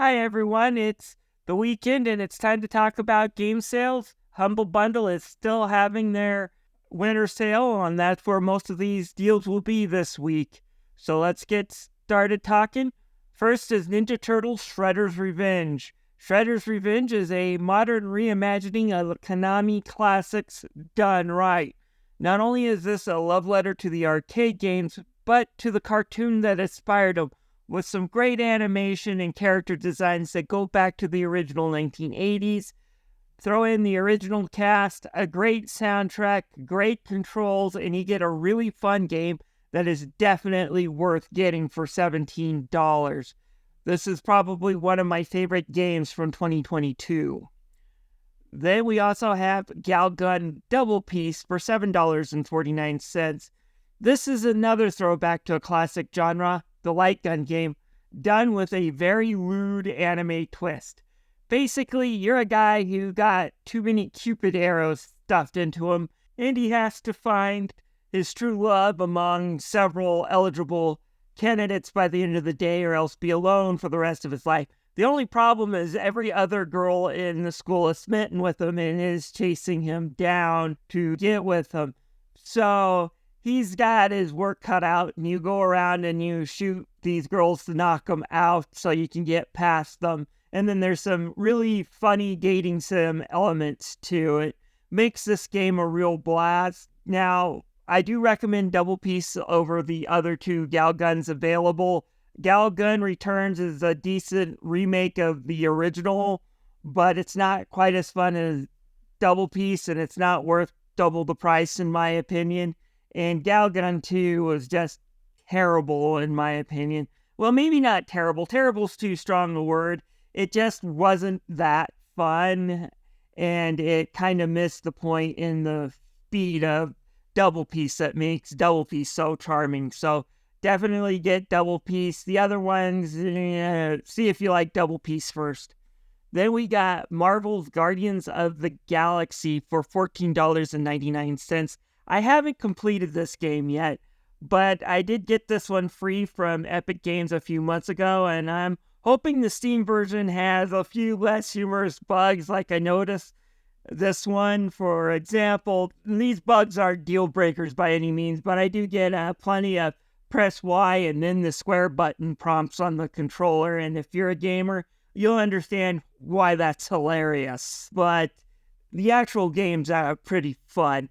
Hi everyone, it's the weekend and it's time to talk about game sales. Humble Bundle is still having their winter sale, and that's where most of these deals will be this week. So let's get started talking. First is Ninja Turtles Shredder's Revenge. Shredder's Revenge is a modern reimagining of Konami classics done right. Not only is this a love letter to the arcade games, but to the cartoon that inspired them, with some great animation and character designs that go back to the original 1980s. Throw in the original cast, a great soundtrack, great controls, and you get a really fun game that is definitely worth getting for $17. This is probably one of my favorite games from 2022. Then we also have Galgun Double Piece for $7.49. This is another throwback to a classic genre, the light gun game, done with a very lewd anime twist. Basically, you're a guy who got too many Cupid arrows stuffed into him, and he has to find his true love among several eligible candidates by the end of the day, or else be alone for the rest of his life. The only problem is every other girl in the school is smitten with him and is chasing him down to get with him. So he's got his work cut out, and you go around and you shoot these girls to knock them out so you can get past them. And then there's some really funny dating sim elements to it. Makes this game a real blast. Now, I do recommend Double Piece over the other two Galguns available. Galgun Returns is a decent remake of the original, but it's not quite as fun as Double Piece, and it's not worth double the price in my opinion. And Galgun 2 was just terrible in my opinion. Well, maybe not terrible. Terrible's too strong a word. It just wasn't that fun, and it kind of missed the point in the speed of Double Piece that makes Double Piece so charming. So definitely get Double Piece. The other ones, see if you like Double Piece first. Then we got Marvel's Guardians of the Galaxy for $14.99. I haven't completed this game yet, but I did get this one free from Epic Games a few months ago, and I'm hoping the Steam version has a few less humorous bugs like I noticed. This one, for example, these bugs aren't deal breakers by any means, but I do get plenty of press Y and then the square button prompts on the controller, and if you're a gamer, you'll understand why that's hilarious. But the actual game's pretty fun.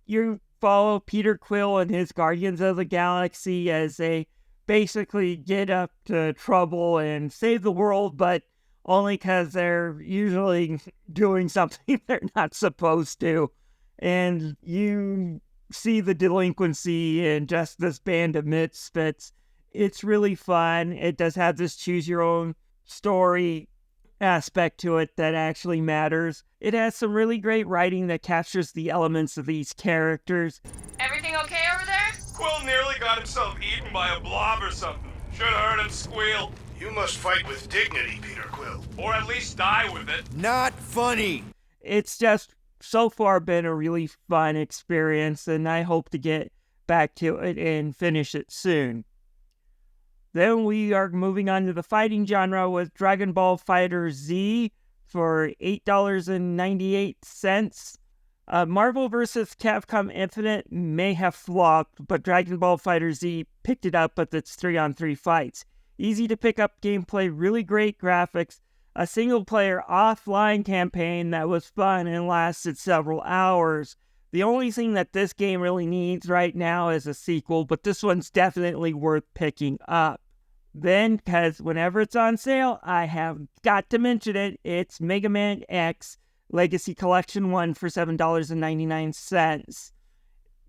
You follow Peter Quill and his Guardians of the Galaxy as they basically get up to trouble and save the world, but only because they're usually doing something they're not supposed to. And you see the delinquency in just this band of misfits. It's really fun. It does have this choose your own story aspect to it that actually matters. It has some really great writing that captures the elements of these characters. Everything okay over there? Quill nearly got himself eaten by a blob or something. Should've heard him squeal. You must fight with dignity, Peter Quill. Or at least die with it. Not funny. It's just so far been a really fun experience, and I hope to get back to it and finish it soon. Then we are moving on to the fighting genre with Dragon Ball FighterZ for $8.98. Marvel vs. Capcom Infinite may have flopped, but Dragon Ball FighterZ picked it up with its 3-on-3 fights. Easy to pick up gameplay, really great graphics, a single-player offline campaign that was fun and lasted several hours. The only thing that this game really needs right now is a sequel, but this one's definitely worth picking up. Then, because whenever it's on sale, I have got to mention it, it's Mega Man X Legacy Collection 1 for $7.99.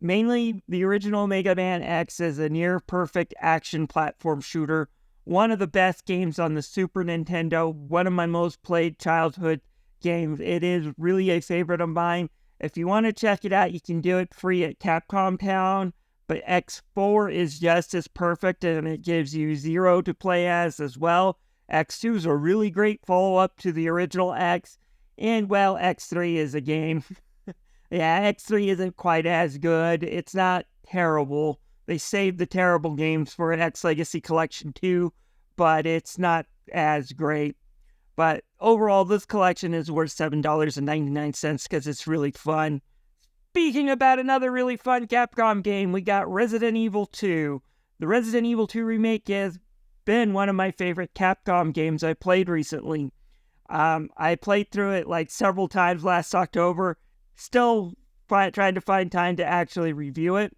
Mainly, the original Mega Man X is a near-perfect action platform shooter, one of the best games on the Super Nintendo, one of my most played childhood games. It is really a favorite of mine. If you want to check it out, you can do it free at Capcom Town, but X4 is just as perfect, and it gives you Zero to play as well. X2 is a really great follow-up to the original X, and, well, X3 is a game. Yeah, X3 isn't quite as good. It's not terrible. They saved the terrible games for an X Legacy Collection 2, but it's not as great. But overall, this collection is worth $7.99 because it's really fun. Speaking about another really fun Capcom game, we got Resident Evil 2. The Resident Evil 2 remake has been one of my favorite Capcom games I played recently. I played through it like several times last October. Still trying to find time to actually review it.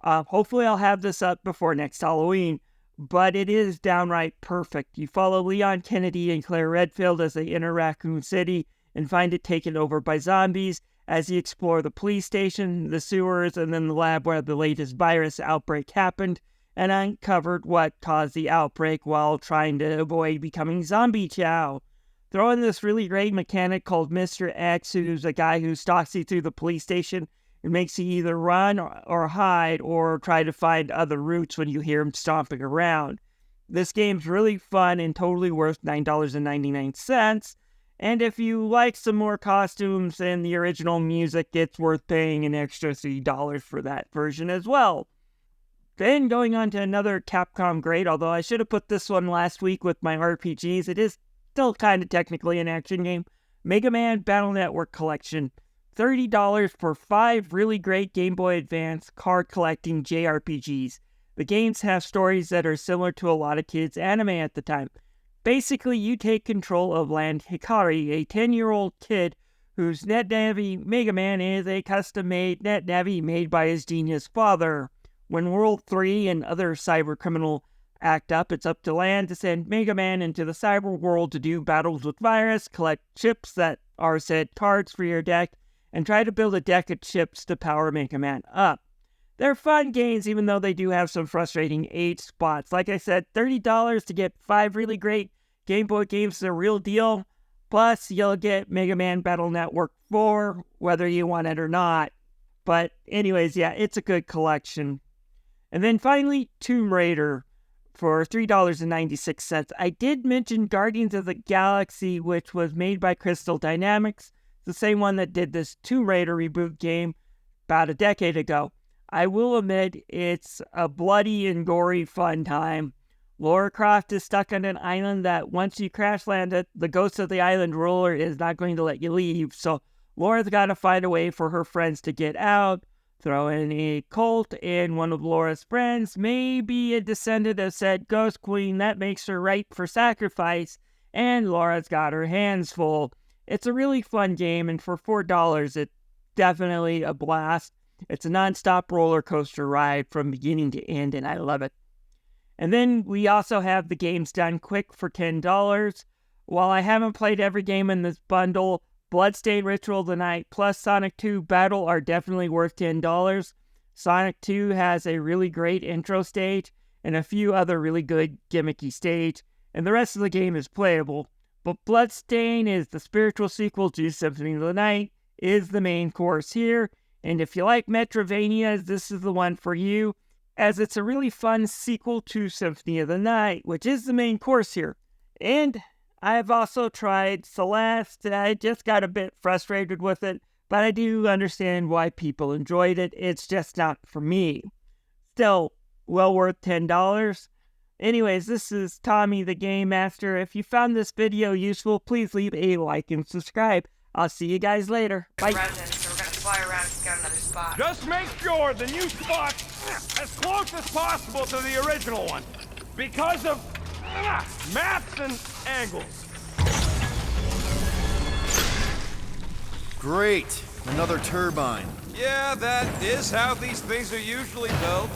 Hopefully I'll have this up before next Halloween. But it is downright perfect. You follow Leon Kennedy and Claire Redfield as they enter Raccoon City and find it taken over by zombies as you explore the police station, the sewers, and then the lab where the latest virus outbreak happened, and uncovered what caused the outbreak while trying to avoid becoming zombie chow. Throw in this really great mechanic called Mr. X, who's a guy who stalks you through the police station and makes you either run or hide or try to find other routes when you hear him stomping around. This game's really fun and totally worth $9.99. And if you like some more costumes and the original music, it's worth paying an extra $3 for that version as well. Then going on to another Capcom great, although I should have put this one last week with my RPGs, it is still kind of technically an action game. Mega Man Battle Network Collection. $30 for 5 really great Game Boy Advance card collecting JRPGs. The games have stories that are similar to a lot of kids' anime at the time. Basically, you take control of Land Hikari, a 10-year-old kid whose NetNavi Mega Man is a custom-made NetNavi made by his genius father. When World 3 and other cybercriminal act up, it's up to Land to send Mega Man into the cyber world to do battles with virus, collect chips that are said cards for your deck, and try to build a deck of chips to power Mega Man up. They're fun games, even though they do have some frustrating age spots. Like I said, $30 to get 5 really great Game Boy games is a real deal. Plus, you'll get Mega Man Battle Network 4, whether you want it or not. But anyways, yeah, it's a good collection. And then finally, Tomb Raider for $3.96. I did mention Guardians of the Galaxy, which was made by Crystal Dynamics, the same one that did this Tomb Raider reboot game about a decade ago. I will admit, it's a bloody and gory fun time. Lara Croft is stuck on an island that once you crash land it, the ghost of the island ruler is not going to let you leave, so Laura's got to find a way for her friends to get out. Throw in a cult, and one of Laura's friends may be a descendant of said ghost queen that makes her ripe for sacrifice, and Laura's got her hands full. It's a really fun game, and for $4, it's definitely a blast. It's a non-stop roller coaster ride from beginning to end, and I love it. And then we also have the games done quick for $10. While I haven't played every game in this bundle, Bloodstained Ritual of the Night plus Sonic 2 Battle are definitely worth $10. Sonic 2 has a really great intro stage and a few other really good gimmicky stage, and the rest of the game is playable. But Bloodstained is the spiritual sequel to Symphony of the Night, is the main course here, and if you like Metroidvanias, this is the one for you, as it's a really fun sequel to Symphony of the Night, which is the main course here. And I've also tried Celeste. I just got a bit frustrated with it, but I do understand why people enjoyed it. It's just not for me. Still, well worth $10. Anyways, this is Tommy the Game Master. If you found this video useful, please leave a like and subscribe. I'll see you guys later. Bye. So we're gonna fly around and scout another spot. Just make sure the new spot's as close as possible to the original one. Because of maps and angles. Great! Another turbine. Yeah, that is how these things are usually built.